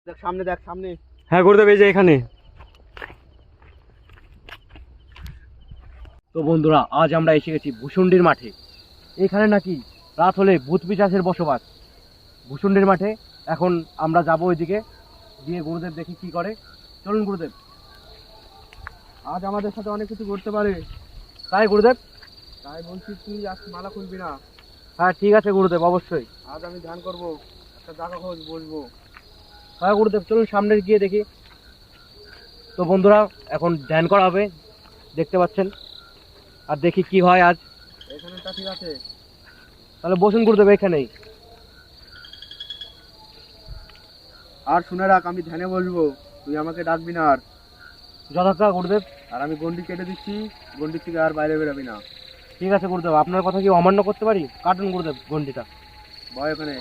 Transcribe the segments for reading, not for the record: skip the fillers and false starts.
দেখ সামনে, দেখ সামনে। হ্যাঁ গুরুদেব, এই যে এখানে। তো বন্ধুরা, আজ আমরা এসে গেছি ভূষুণ্ডির মাঠে। এখানে নাকি রাত হলে ভূত পিশাচের বসবাস। ভূষুণ্ডির মাঠে এখন আমরা যাব ওইদিকে, গিয়ে গুরুদেব দেখি কি করে। চলুন গুরুদেব। আজ আমাদের সাথে অনেক কিছু করতে পারে, তাই গুরুদেব? তাই বলছি তুই আজ মালা খুলবি না। হ্যাঁ ঠিক আছে গুরুদেব, অবশ্যই। আজ আমি ধ্যান করবো, একটা জায়গা খোঁজ বসবো। হ্যাঁ গুরুদেব, চলুন সামনে গিয়ে দেখি। তো বন্ধুরা, এখন ধ্যান করা হবে, দেখতে পাচ্ছেন। আর দেখি কি হয় আজ। এখানেটা ঠিক আছে। তাহলে বসুন গুরুদেব এখানেই। আর শুনে রাখ, আমি ধ্যানে বসবো, তুই আমাকে ডাকবি না আর। যথার্থ গুরুদেব। আর আমি গন্ডি কেটে দিচ্ছি, গন্ডির থেকে আর বাইরে বেরোবি না। ঠিক আছে গুরুদেব, আপনার কথা কি অমান্য করতে পারি? কাটুন গুরুদেব গন্ডিটা। ভয় এখানে।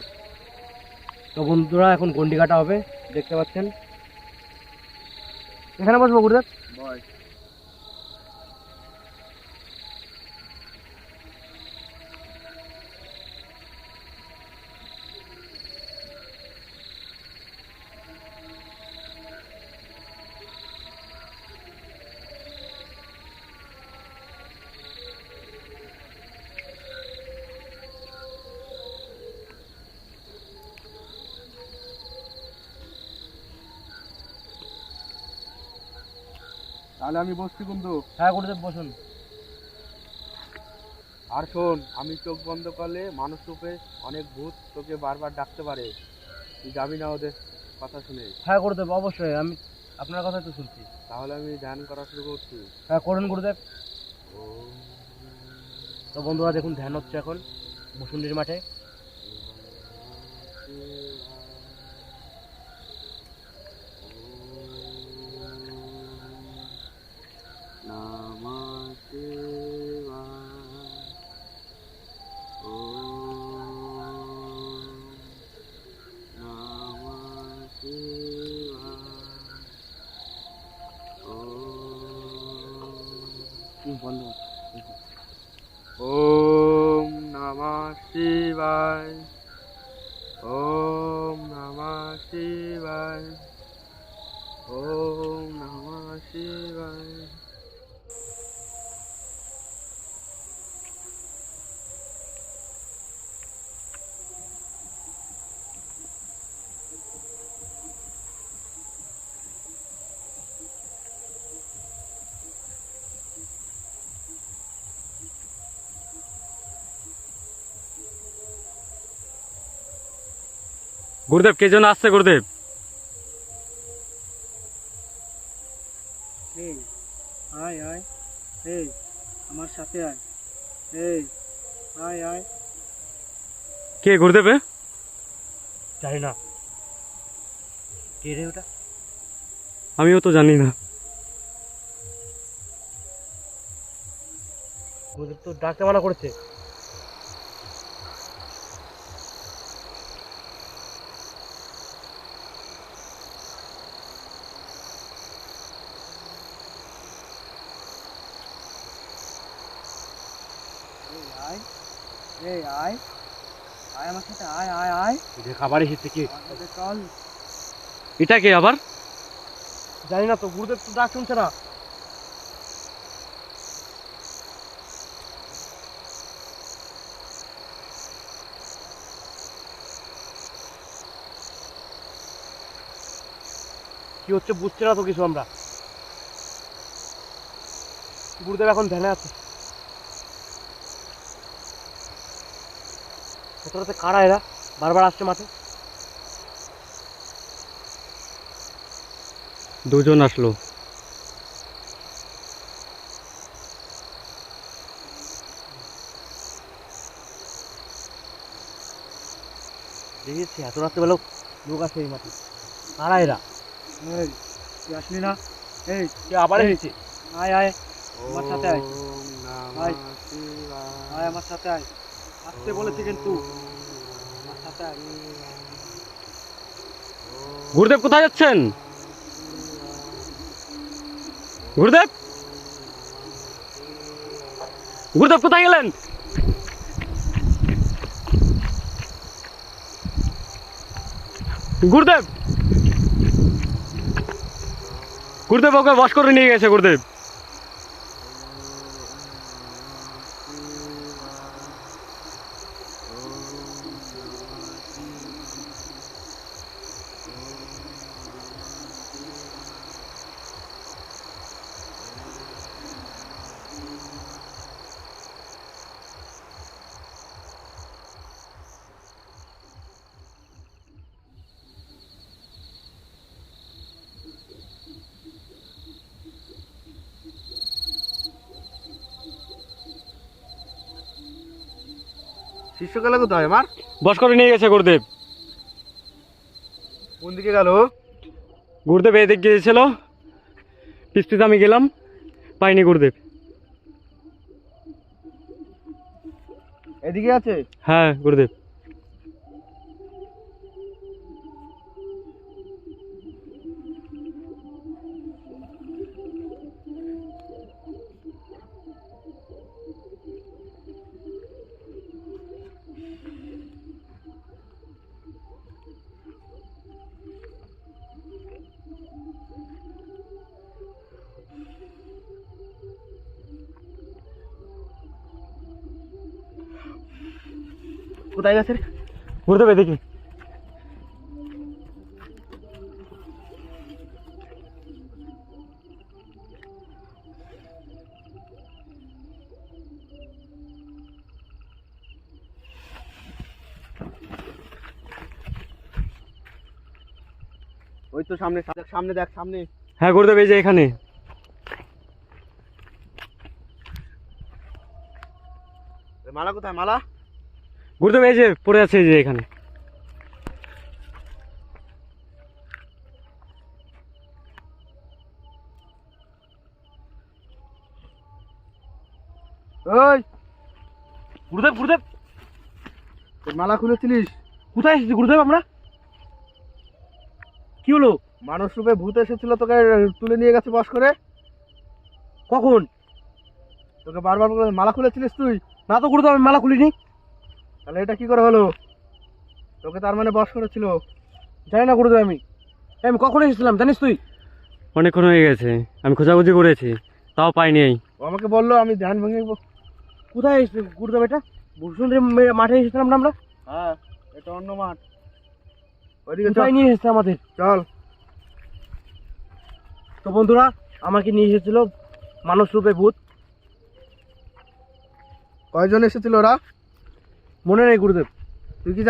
তো বন্ধুরা, এখন গন্ডি কাটা হবে, দেখতে পাচ্ছেন। এখানে বসবো গুরুদেব? ভয়। তাহলে আমি বসছি কিন্তু। হ্যাঁ গুরুদেব, বসুন। আর শোন, আমি চোখ বন্ধ করলে মানুষ রূপে অনেক ভূত তোকে বারবার ডাকতে পারে, তুই যাবি না ওদের কথা শুনে। হ্যাঁ গুরুদেব, অবশ্যই, আমি আপনার কথা তো শুনছি। তাহলে আমি ধ্যান করা শুরু করছি। হ্যাঁ করুন গুরুদেব। ওম তো বন্ধুরা দেখুন, ধ্যান হচ্ছে এখন ভূষুণ্ডির মাঠে। নমঃ শিবায়। ওম নমঃ শিবায়। বন্ধ। ওম নমঃ শিবায়। ওম নমঃ শিবায়। ওম নমঃ শিবায়। গুরুদেব, কে যেন আসছে গুরুদেব। এই আয় আয়, এই আমার সাথে আয়, এই আয় আয়। কে গুরুদেব? জানি না কে রে ওটা। আমিও তো জানি না গুরুদেব, তো ডাকতে মানা করেছে। এই আয়, এই আয়, আয় আমার সাথে আয় আয় আয়। খাবার এসেছে কি? আমার সাথে চল। এটা কে আবার? জানি না তো গুরুদেব, তো ডাক শুনছে না। কি হচ্ছে বুঝছে না তো কিছু আমরা। গুরুদেব এখন ধ্যানে আছে। ভেতরেতে কারা এরা? বারবার আসছে মাঠে। দুজন আসলো। দেখেছি এত রাত্রেবেলাও লোক আছে এই মাঠে। কারা এরা? এই তুই আসলি না? এই কে আবার এসেছে? আয় আয় আমার সাথে আয়, ওম নমঃ আয় শিবায়। আয় আমার সাথে আয়। আসতে বলেছি কিন্তু, আমার সাথে আয়। গুরুদেব কোথায় যাচ্ছেন? গুরুদেব, গুরুদেব কোথায় গেলেন? গুরুদেব, গুরুদেব ওকে বশ করে নিয়ে গেছে গুরুদেব। শিষ্য গেলে কোথায় আমার? বশ করে নিয়ে গেছে গুরুদেব। কোন দিকে গেল? গুরুদেব এদিক গিয়েছিল, পিছ পিছ আমি গেলাম, পাইনি গুরুদেব। এদিকে আছে? হ্যাঁ গুরুদেব। কোথায় গেছে রে? গুরুদেব এদিকে। ওই তো সামনে, সামনে দেখ, সামনে। হ্যাঁ গুরুদেব এই যে এখানে। মালা কোথায়? মালা? গুরুদেব এই যে পড়ে আছে, এই যে এখানে। ওই গুরুদেব গুরুদেব তোর মালা খুলেছিলিস? কোথায় এসেছি গুরুদেব আমরা? কি হলো? মানুষ রূপে ভূত এসেছিল, তোকে তুলে নিয়ে গেছে বশ করে। কখন? তোকে বারবার করে মালা খুলেছিলিস তুই? না তো গুরুদেব, আমি মালা খুলিনি। তাহলে এটা কি করে হলো? তোকে তার মানে বশ করেছিল? জানি না গুরুদেব আমি। আমি কখন এসেছিলাম জানিস তুই? অনেকক্ষণ হয়ে গেছে, আমি খোঁজাখুঁজি করেছি, তাও পাইনি। ও আমাকে বললো, আমি ধ্যান ভেঙে। কোথায় এসেছি গুরুদেব এটা? ভূষণের মাঠে এসেছিলাম না আমরা? হ্যাঁ, এটা অন্য মাঠ। ওইদিকে চল। কোথায় নিয়ে এসেছে আমাদের? চল। তো বন্ধুরা, আমাকে নিয়ে এসেছিল মানুষ রূপে ভূত। কয়জন এসেছিল ওরা? মনে নেই গুরুদেব। তুই কি